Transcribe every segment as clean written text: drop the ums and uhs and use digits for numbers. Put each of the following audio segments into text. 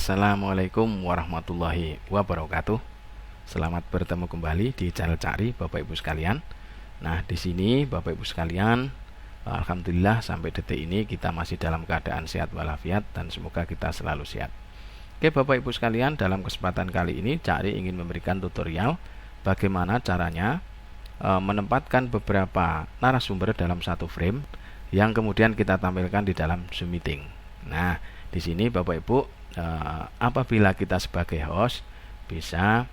Assalamualaikum warahmatullahi wabarakatuh. Selamat bertemu kembali di channel Cari Bapak Ibu sekalian. Nah, di sini Bapak Ibu sekalian, alhamdulillah sampai detik ini kita masih dalam keadaan sehat walafiat dan semoga kita selalu sehat. Oke Bapak Ibu sekalian, dalam kesempatan kali ini Cari ingin memberikan tutorial bagaimana caranya menempatkan beberapa narasumber dalam satu frame yang kemudian kita tampilkan di dalam Zoom meeting. Nah, di sini Bapak Ibu, apabila kita sebagai host bisa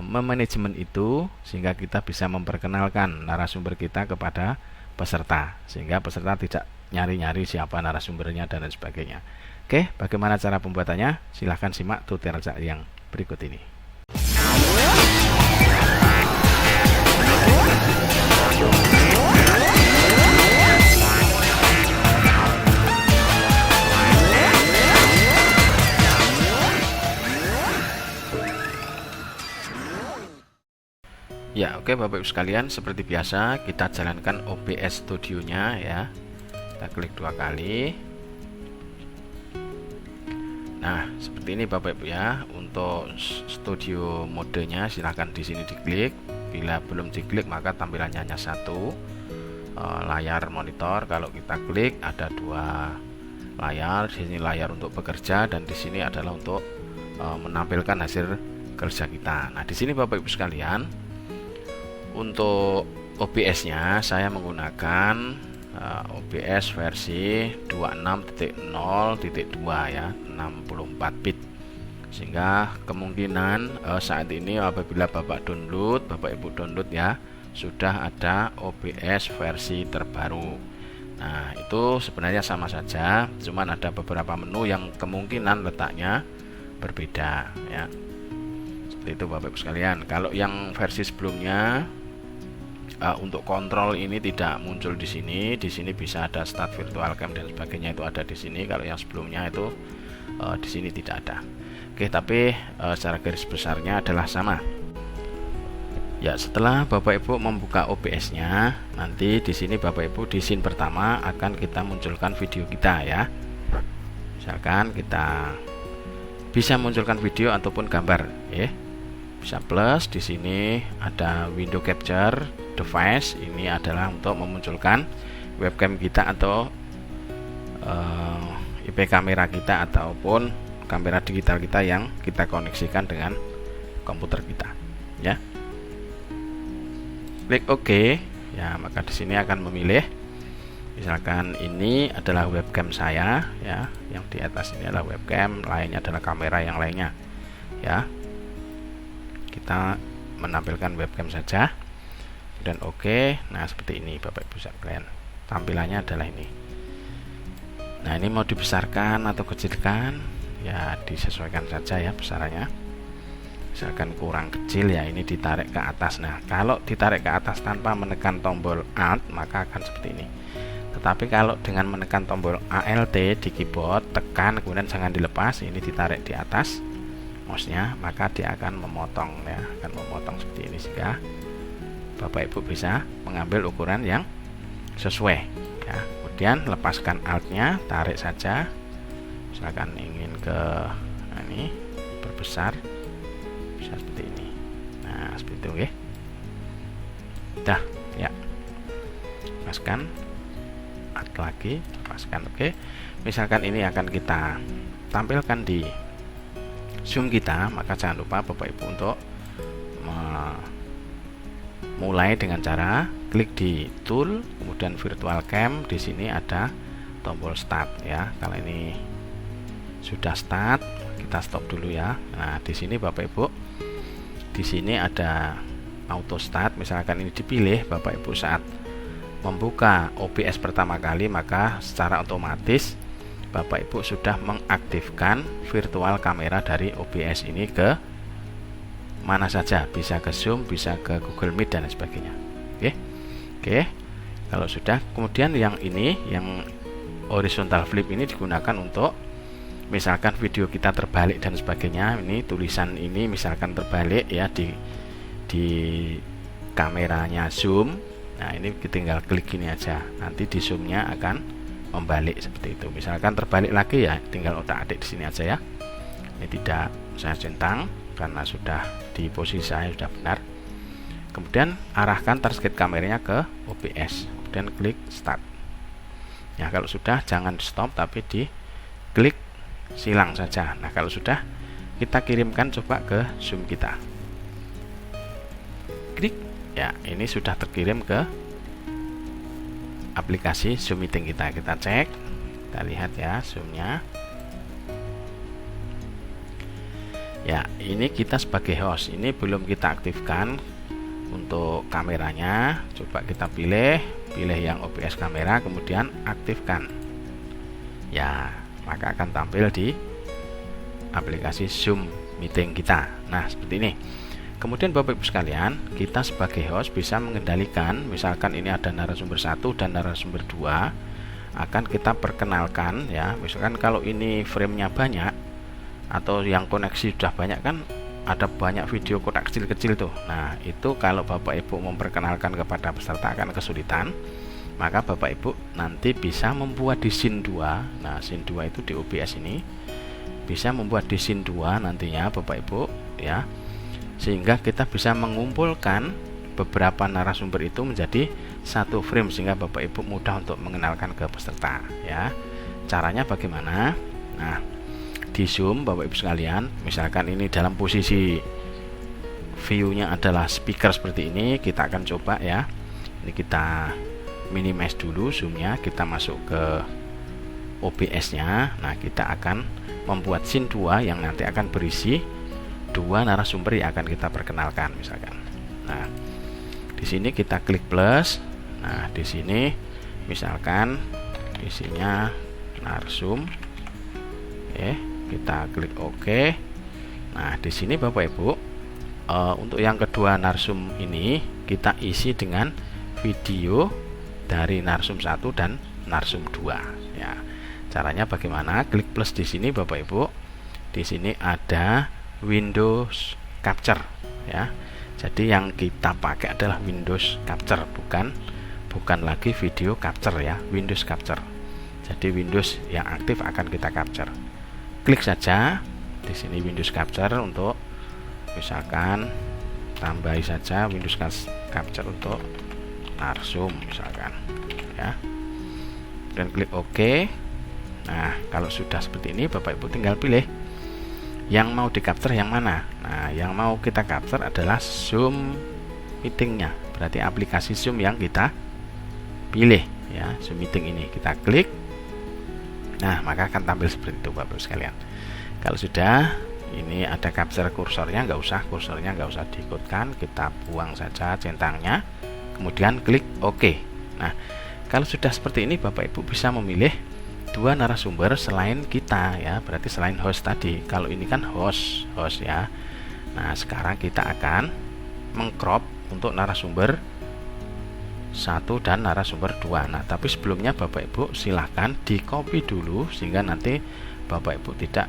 memanajemen itu sehingga kita bisa memperkenalkan narasumber kita kepada peserta, sehingga peserta tidak nyari-nyari siapa narasumbernya dan lain sebagainya. Oke, bagaimana cara pembuatannya? Silahkan simak tutorial yang berikut ini. Ya, oke Bapak Ibu sekalian, seperti biasa kita jalankan OBS Studio-nya ya. Kita klik 2 kali. Nah, seperti ini Bapak Ibu ya. Untuk studio modenya silahkan di sini diklik. Bila belum diklik maka tampilannya hanya satu layar monitor. Kalau kita klik ada 2 layar. Di sini layar untuk bekerja dan di sini adalah untuk menampilkan hasil kerja kita. Nah, di sini Bapak Ibu sekalian, untuk OBS-nya saya menggunakan OBS versi 26.0.2 ya, 64 bit. Sehingga kemungkinan saat ini apabila Bapak Ibu download ya, sudah ada OBS versi terbaru. Nah, itu sebenarnya sama saja, cuman ada beberapa menu yang kemungkinan letaknya berbeda ya. Seperti itu Bapak Ibu sekalian. Kalau yang versi sebelumnya untuk kontrol ini tidak muncul di sini. Di sini bisa ada start virtual cam dan sebagainya, itu ada di sini. Kalau yang sebelumnya itu di sini tidak ada. Oke, tapi secara garis besarnya adalah sama. Ya, setelah Bapak Ibu membuka OBS-nya, nanti di sini Bapak Ibu di scene pertama akan kita munculkan video kita ya. Misalkan kita bisa munculkan video ataupun gambar, ya. Bisa plus. Di sini ada window capture device, ini adalah untuk memunculkan webcam kita atau IP kamera kita ataupun kamera digital kita yang kita koneksikan dengan komputer kita ya. Klik OK ya, maka di sini akan memilih misalkan ini adalah webcam saya ya, yang di atas ini adalah webcam, lainnya adalah kamera yang lainnya ya. Kita menampilkan webcam saja dan oke. Nah, seperti ini Bapak Ibu sekalian, tampilannya adalah ini. Nah, ini mau dibesarkan atau kecilkan ya, disesuaikan saja ya besarannya. Misalkan kurang kecil ya, ini ditarik ke atas. Nah, kalau ditarik ke atas tanpa menekan tombol Alt maka akan seperti ini. Tetapi kalau dengan menekan tombol Alt di keyboard, tekan kemudian jangan dilepas, ini ditarik di atas mouse-nya, maka dia akan memotong ya, akan memotong seperti ini sehingga Bapak Ibu bisa mengambil ukuran yang sesuai ya. Kemudian lepaskan Alt-nya, tarik saja. Misalkan ingin ke ini berbesar, bisa seperti ini. Nah, seperti itu ya. Dah ya. Lepaskan Alt lagi, lepaskan. Oke. Misalkan ini akan kita tampilkan di Zoom kita, maka jangan lupa Bapak Ibu untuk mulai dengan cara klik di tool, kemudian virtual cam. Di sini ada tombol start ya. Kalau ini sudah start, kita stop dulu ya. Nah, di sini Bapak Ibu, di sini ada auto start. Misalkan ini dipilih Bapak Ibu saat membuka OBS pertama kali, maka secara otomatis Bapak Ibu sudah mengaktifkan virtual kamera dari OBS ini ke mana saja, bisa ke Zoom, bisa ke Google Meet dan sebagainya. Oke. Kalau sudah, kemudian yang ini, yang horizontal flip ini digunakan untuk misalkan video kita terbalik dan sebagainya. Ini tulisan ini misalkan terbalik ya di kameranya Zoom. Nah, ini tinggal klik ini aja. Nanti di Zoom-nya akan membalik seperti itu. Misalkan terbalik lagi ya, tinggal otak-atik di sini aja ya. Ini tidak saya centang karena sudah di posisi saya sudah benar. Kemudian arahkan target kameranya ke OBS, kemudian klik start. Ya, kalau sudah jangan stop tapi di klik silang saja. Nah, kalau sudah kita kirimkan coba ke Zoom kita. Klik. Ya, ini sudah terkirim ke aplikasi Zoom Meeting kita. Kita cek, kita lihat ya Zoom-nya. Ya, ini kita sebagai host, ini belum kita aktifkan untuk kameranya. Coba kita pilih yang OBS kamera, kemudian aktifkan. Ya, maka akan tampil di aplikasi Zoom Meeting kita. Nah, seperti ini. Kemudian Bapak Ibu sekalian, kita sebagai host bisa mengendalikan, misalkan ini ada narasumber 1 dan narasumber 2, akan kita perkenalkan ya. Misalkan kalau ini framenya banyak atau yang koneksi sudah banyak, kan ada banyak video kotak kecil-kecil tuh. Nah, itu kalau Bapak Ibu memperkenalkan kepada peserta akan kesulitan, maka Bapak Ibu nanti bisa membuat di scene 2. Nah, scene 2 itu di OBS ini bisa membuat di scene 2 nantinya Bapak Ibu ya, sehingga kita bisa mengumpulkan beberapa narasumber itu menjadi satu frame, sehingga Bapak Ibu mudah untuk mengenalkan ke peserta ya. Caranya bagaimana? Nah, di Zoom Bapak Ibu sekalian, misalkan ini dalam posisi view-nya adalah speaker seperti ini, kita akan coba ya. Ini kita minimize dulu zoom-nya, kita masuk ke OBS-nya. Nah, kita akan membuat scene 2 yang nanti akan berisi 2 narasumber yang akan kita perkenalkan misalkan. Nah, di sini kita klik plus. Nah, di sini misalkan isinya narsum. Kita klik OK. Nah, di sini Bapak Ibu, untuk yang kedua narsum ini kita isi dengan video dari narsum 1 dan narsum 2 ya. Caranya bagaimana? Klik plus di sini Bapak Ibu. Di sini ada Windows Capture ya. Jadi yang kita pakai adalah Windows Capture, bukan lagi video capture ya, Windows Capture. Jadi Windows yang aktif akan kita capture. Klik saja di sini Windows Capture untuk misalkan tambahi saja Windows Capture untuk narsum misalkan ya. Dan klik OK. Nah, kalau sudah seperti ini Bapak Ibu tinggal pilih yang mau di capture yang mana. Nah, yang mau kita capture adalah Zoom Meeting-nya, berarti aplikasi Zoom yang kita pilih ya. Zoom Meeting ini kita klik. Nah, maka akan tampil seperti itu Bapak Ibu sekalian. Kalau sudah ini ada capture kursornya, kursornya nggak usah diikutkan, kita buang saja centangnya, kemudian klik OK. Nah, kalau sudah seperti ini Bapak Ibu bisa memilih 2 narasumber selain kita ya, berarti selain host tadi. Kalau ini kan host ya. Nah, sekarang kita akan mengcrop untuk narasumber 1 dan narasumber 2. Nah, tapi sebelumnya Bapak Ibu silahkan di copy dulu sehingga nanti Bapak Ibu tidak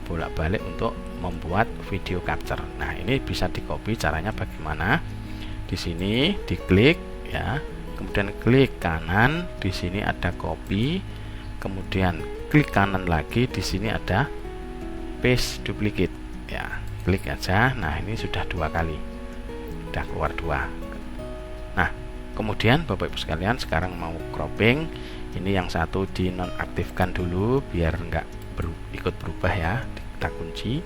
bolak-balik untuk membuat video capture. Nah, ini bisa di copy. Caranya bagaimana? Di sini diklik ya, kemudian klik kanan, di sini ada copy, kemudian klik kanan lagi, di sini ada paste duplicate ya, klik aja. Nah, ini sudah 2 kali, sudah keluar 2. Nah, kemudian Bapak Ibu sekalian sekarang mau cropping. Ini yang satu dinonaktifkan dulu biar enggak ikut berubah ya, kita kunci.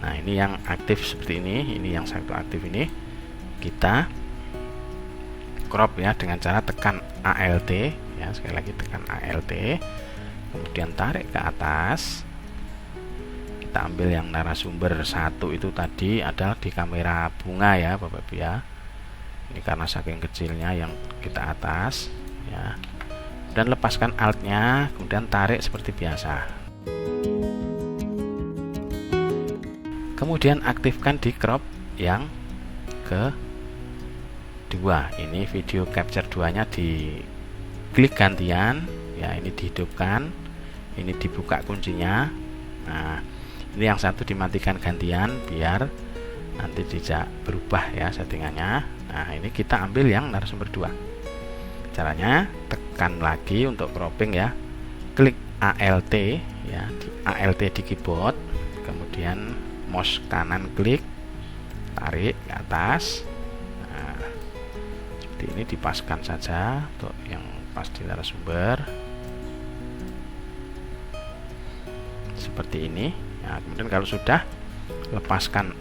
Nah, ini yang aktif seperti ini yang satu aktif ini kita crop ya dengan cara tekan ALT ya, sekali lagi tekan ALT, kemudian tarik ke atas. Kita ambil yang narasumber 1 itu tadi adalah di kamera bunga ya Bapak Ibu ya. Ini karena saking kecilnya yang kita atas ya. Dan lepaskan alt-nya, kemudian tarik seperti biasa. Kemudian aktifkan di crop yang ke 2. Ini video capture 2-nya di klik gantian ya, ini dihidupkan, ini dibuka kuncinya. Nah, ini yang satu dimatikan gantian biar nanti tidak berubah ya settingannya. Nah, ini kita ambil yang narasumber 2. Caranya tekan lagi untuk cropping ya, klik ALT ya, ALT di keyboard. kemudian mouse kanan klik, tarik ke atas. Nah, seperti ini dipaskan saja untuk yang pas di narasumber seperti ini. Nah, kemudian kalau sudah, lepaskan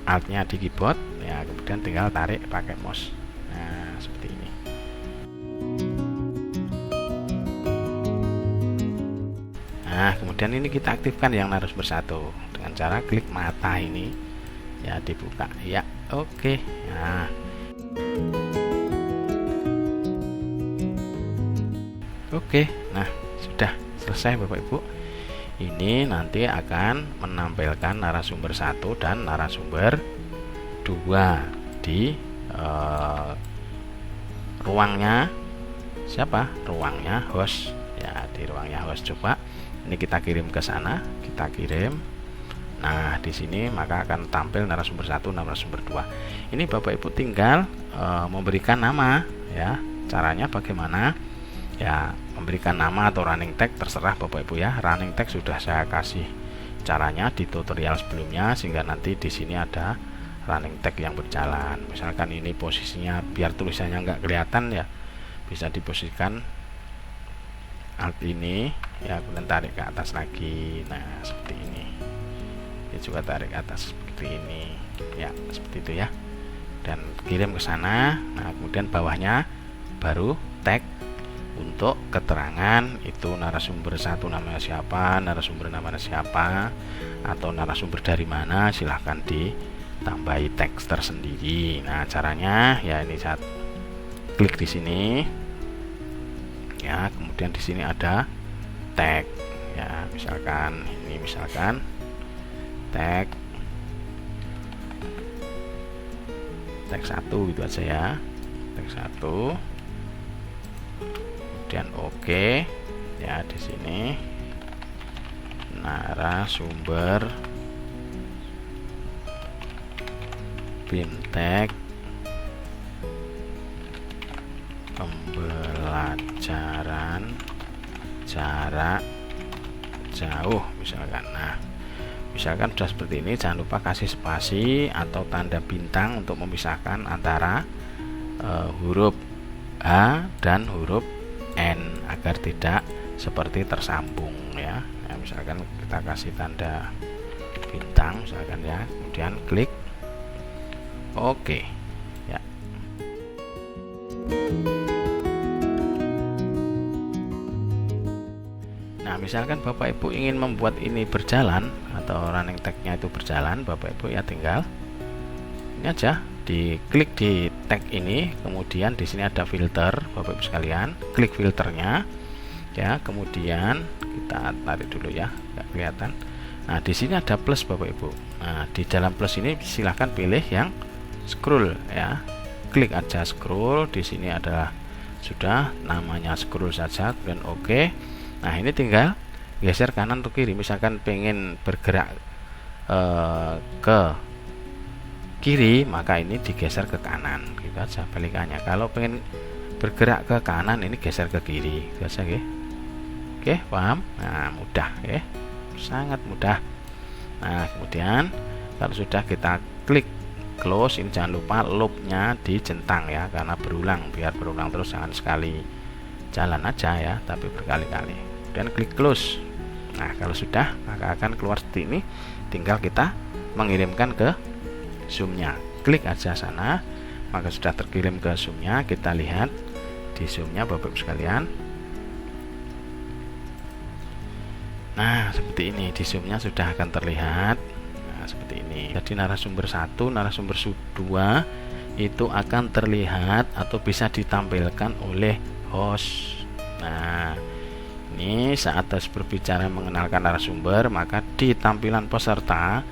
altnya di keyboard ya, kemudian tinggal tarik pakai mouse. Nah, seperti ini. Nah, kemudian ini kita aktifkan yang narasumber 1 dengan cara klik mata ini ya, dibuka ya. Oke. Nah, oke. Nah, sudah selesai Bapak Ibu. Ini nanti akan menampilkan narasumber 1 dan narasumber 2 di ruangnya siapa? Ruangnya host ya, di ruangnya host. Coba ini kita kirim ke sana, kita kirim. Nah, di sini maka akan tampil narasumber 1, narasumber 2. Ini Bapak Ibu tinggal memberikan nama ya. Caranya bagaimana? Ya, memberikan nama atau running tag terserah Bapak Ibu ya. Running tag sudah saya kasih caranya di tutorial sebelumnya, sehingga nanti di sini ada running tag yang berjalan. Misalkan ini posisinya biar tulisannya nggak kelihatan ya, bisa diposisikan alt ini ya, kemudian tarik ke atas lagi. Nah, seperti ini. Ini juga tarik ke atas seperti ini ya, seperti itu ya, dan kirim ke sana. Nah, kemudian bawahnya baru tag untuk keterangan itu narasumber 1 namanya siapa, narasumber namanya siapa, atau narasumber dari mana, silahkan ditambahi teks tersendiri. Nah, caranya ya ini, saat klik di sini ya, kemudian di sini ada tag ya, misalkan ini, misalkan tag 1 gitu aja ya, tag 1. Kemudian oke ya, di sini narasumber BIMTEK pembelajaran jarak jauh misalkan. Nah, misalkan sudah seperti ini, jangan lupa kasih spasi atau tanda bintang untuk memisahkan antara huruf H dan huruf N agar tidak seperti tersambung ya. Nah, misalkan kita kasih tanda bintang misalkan ya, kemudian klik oke ya. Nah, misalkan Bapak Ibu ingin membuat ini berjalan atau running tag-nya itu berjalan, Bapak Ibu ya tinggal ini aja, diklik di tag ini, kemudian di sini ada filter Bapak Ibu sekalian, klik filternya ya, kemudian kita tarik dulu ya, nggak kelihatan. Nah, di sini ada plus Bapak Ibu. Nah, di dalam plus ini silahkan pilih yang scroll ya, klik aja scroll. Di sini adalah sudah namanya scroll saja, kemudian oke. Nah, ini tinggal geser kanan atau kiri, misalkan pengen bergerak ke kiri, maka ini digeser ke kanan gitu aja balikannya. Kalau pengen bergerak ke kanan, ini geser ke kiri gitu aja ya. Oke, paham? Nah, mudah ya, sangat mudah. Nah, kemudian kalau sudah kita klik close, ini jangan lupa loopnya dicentang ya, karena berulang, biar berulang terus, jangan sekali jalan aja ya, tapi berkali-kali. Dan klik close. Nah, kalau sudah, maka akan keluar seperti ini. Tinggal kita mengirimkan ke zoomnya, klik aja sana, maka sudah terkirim ke zoomnya. Kita lihat di zoomnya Bapak Ibu sekalian. Nah, seperti ini, di zoomnya sudah akan terlihat. Nah, seperti ini. Jadi narasumber 1, narasumber 2 itu akan terlihat atau bisa ditampilkan oleh host. Nah, ini saat host berbicara mengenalkan narasumber, maka di tampilan peserta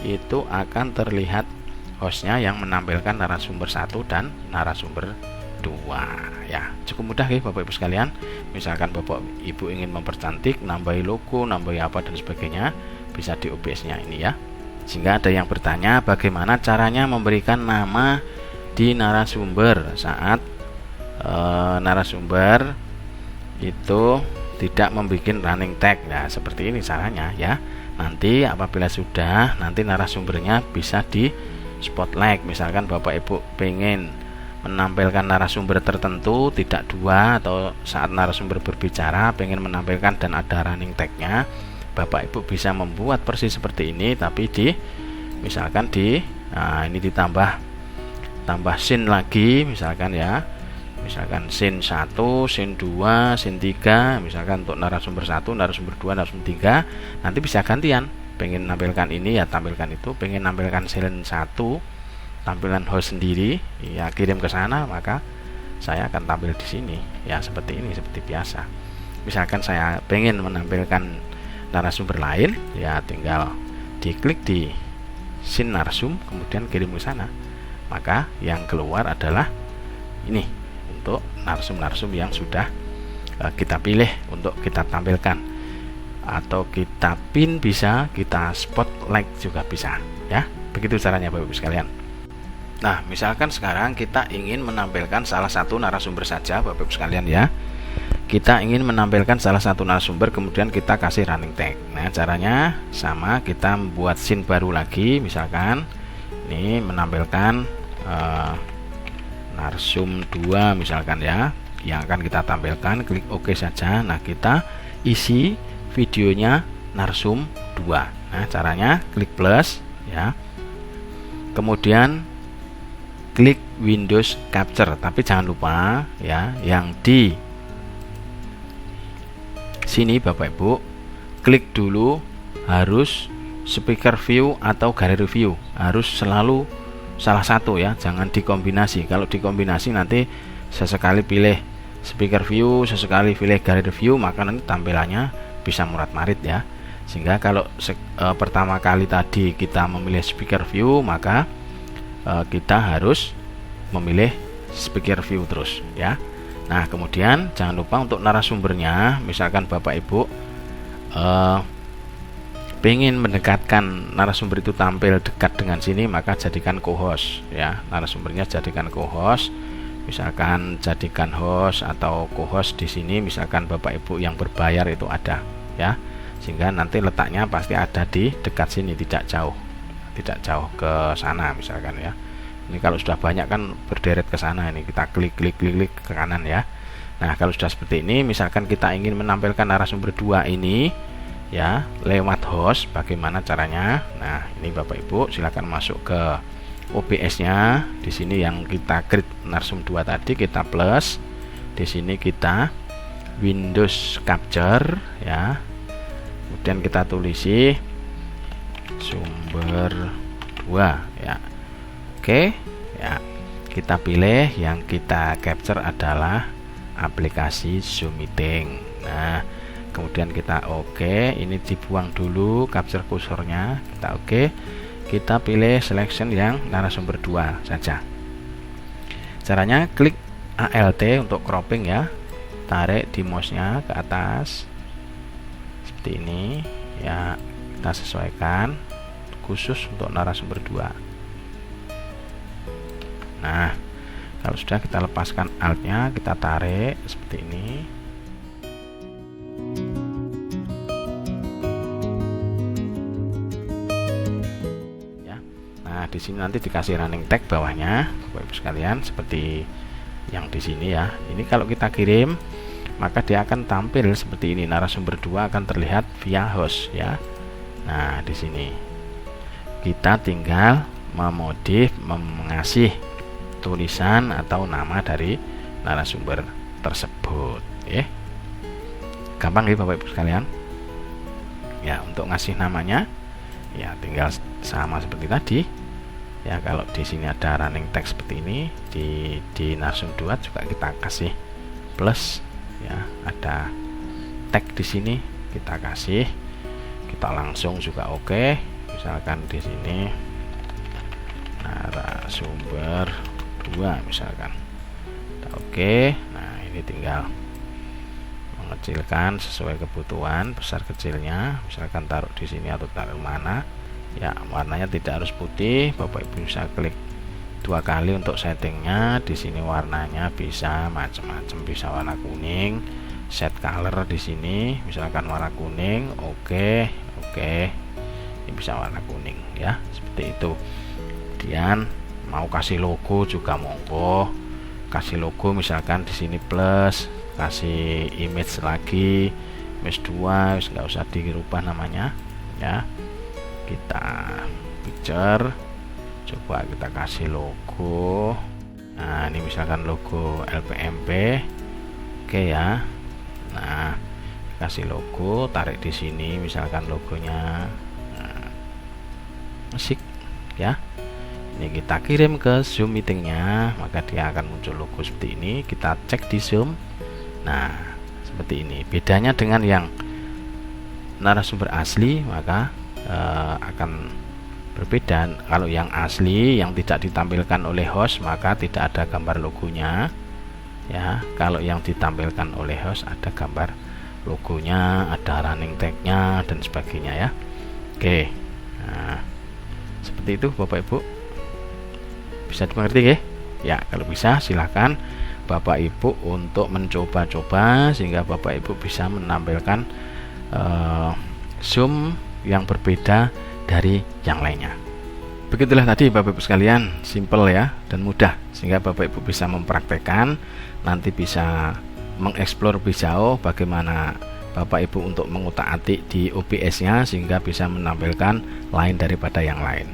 itu akan terlihat hostnya yang menampilkan narasumber 1 dan narasumber 2 ya. Cukup mudah ya Bapak Ibu sekalian. Misalkan Bapak Ibu ingin mempercantik, nambahi logo, nambahi apa dan sebagainya, bisa di OBS-nya ini ya. Sehingga ada yang bertanya bagaimana caranya memberikan nama di narasumber saat narasumber itu tidak membuat running tag. Nah, seperti ini caranya ya. Nanti apabila sudah, nanti narasumbernya bisa di spotlight. Misalkan Bapak Ibu pengen menampilkan narasumber tertentu, tidak dua, atau saat narasumber berbicara pengen menampilkan dan ada running tag-nya, Bapak Ibu bisa membuat persis seperti ini, tapi misalkan ini ditambah scene lagi, misalkan ya, misalkan scene 1, scene 2, scene 3, misalkan untuk narasumber 1, narasumber 2, narasumber 3, nanti bisa gantian. Pengen nampilkan ini ya tampilkan itu, pengen nampilkan scene 1, tampilan host sendiri ya kirim ke sana, maka saya akan tampil di sini ya, seperti ini, seperti biasa. Misalkan saya pengen menampilkan narasumber lain, ya tinggal diklik di scene narsum, kemudian kirim ke sana, maka yang keluar adalah ini untuk narsum-narsum yang sudah kita pilih untuk kita tampilkan, atau kita pin bisa, kita spotlight juga bisa ya. Begitu caranya Bapak Ibu sekalian. Nah, misalkan sekarang kita ingin menampilkan salah satu narasumber saja Bapak Ibu sekalian ya. Kita ingin menampilkan salah satu narasumber, kemudian kita kasih running tag. Nah, caranya sama, kita membuat scene baru lagi. Misalkan ini menampilkan narsum 2 misalkan ya, yang akan kita tampilkan, klik OK saja. Nah, kita isi videonya narsum 2. Nah, caranya klik plus ya. Kemudian klik Windows Capture, tapi jangan lupa ya, yang di sini Bapak Ibu klik dulu harus speaker view atau gallery view, harus selalu salah satu ya, jangan dikombinasi. Kalau dikombinasi nanti sesekali pilih speaker view, sesekali pilih gallery view, maka nanti tampilannya bisa murat-marit ya. Sehingga kalau pertama kali tadi kita memilih speaker view, maka kita harus memilih speaker view terus ya. Nah, kemudian jangan lupa untuk narasumbernya, misalkan Bapak Ibu pengen mendekatkan narasumber itu tampil dekat dengan sini, maka jadikan co-host ya. Narasumbernya jadikan co-host, misalkan jadikan host atau co-host di sini, misalkan Bapak Ibu yang berbayar itu ada ya, sehingga nanti letaknya pasti ada di dekat sini, tidak jauh ke sana misalkan ya. Ini kalau sudah banyak kan berderet ke sana, ini kita klik ke kanan ya. Nah, kalau sudah seperti ini, misalkan kita ingin menampilkan narasumber 2 ini ya lewat host, bagaimana caranya? Nah, ini Bapak Ibu silakan masuk ke OBS-nya. Di sini yang kita create narsum 2 tadi kita plus. Di sini kita Windows Capture ya. Kemudian kita tulisi sumber 2 ya. Oke ya, kita pilih yang kita capture adalah aplikasi Zoom Meeting. Nah, kemudian kita oke, ini dibuang dulu capture kursornya, kita oke, kita pilih selection yang narasumber 2 saja. Caranya klik Alt untuk cropping ya, tarik di mouse-nya ke atas seperti ini ya, kita sesuaikan khusus untuk narasumber 2. Nah, kalau sudah kita lepaskan Alt-nya, kita tarik seperti ini. Ya. Nah, di sini nanti dikasih running tag bawahnya, Bapak Ibu sekalian, seperti yang di sini ya. Ini kalau kita kirim, maka dia akan tampil seperti ini. Narasumber 2 akan terlihat via host ya. Nah, di sini kita tinggal memodif, mengasih tulisan atau nama dari narasumber tersebut ya. Gampang ya Bapak Ibu sekalian ya. Untuk ngasih namanya ya tinggal sama seperti tadi ya. Kalau di sini ada running text seperti ini, di narsum 2 juga kita kasih plus ya, ada tag di sini kita kasih, kita langsung juga oke. Misalkan di sini narasumber 2 misalkan, oke. Nah, ini tinggal mengecilkan sesuai kebutuhan besar kecilnya, misalkan taruh di sini atau taruh mana ya. Warnanya tidak harus putih, Bapak Ibu bisa klik 2 kali untuk settingnya. Di sini warnanya bisa macam-macam, bisa warna kuning, set color di sini misalkan warna kuning, oke. ini bisa warna kuning ya, seperti itu. Kemudian mau kasih logo juga monggo, kasih logo misalkan di sini plus, kasih image lagi, image 2, nggak usah dirubah namanya ya. Kita picture, coba kita kasih logo. Nah ini misalkan logo LPMP, oke ya. Nah kasih logo, tarik di sini misalkan logonya, nah, asik ya. Ini kita kirim ke Zoom meetingnya, maka dia akan muncul logo seperti ini. Kita cek di Zoom. Nah seperti ini. Bedanya dengan yang narasumber asli, maka akan berbeda. Kalau yang asli yang tidak ditampilkan oleh host, maka tidak ada gambar logonya ya. Kalau yang ditampilkan oleh host ada gambar logonya, ada running tag-nya dan sebagainya ya. Oke, nah seperti itu Bapak Ibu, bisa dimengerti ya? Ya kalau bisa silakan Bapak Ibu untuk mencoba-coba sehingga Bapak Ibu bisa menampilkan Zoom yang berbeda dari yang lainnya. Begitulah tadi Bapak Ibu sekalian, simple ya dan mudah, sehingga Bapak Ibu bisa mempraktekkan, nanti bisa mengeksplor lebih jauh bagaimana Bapak Ibu untuk mengutak-atik di OBS nya sehingga bisa menampilkan lain daripada yang lain.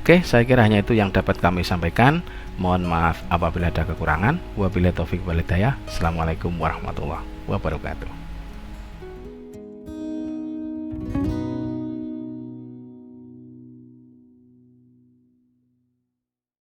Oke, saya kira hanya itu yang dapat kami sampaikan. Mohon maaf apabila ada kekurangan. Wabillahi taufik wal hidayah. Assalamualaikum warahmatullahi wabarakatuh.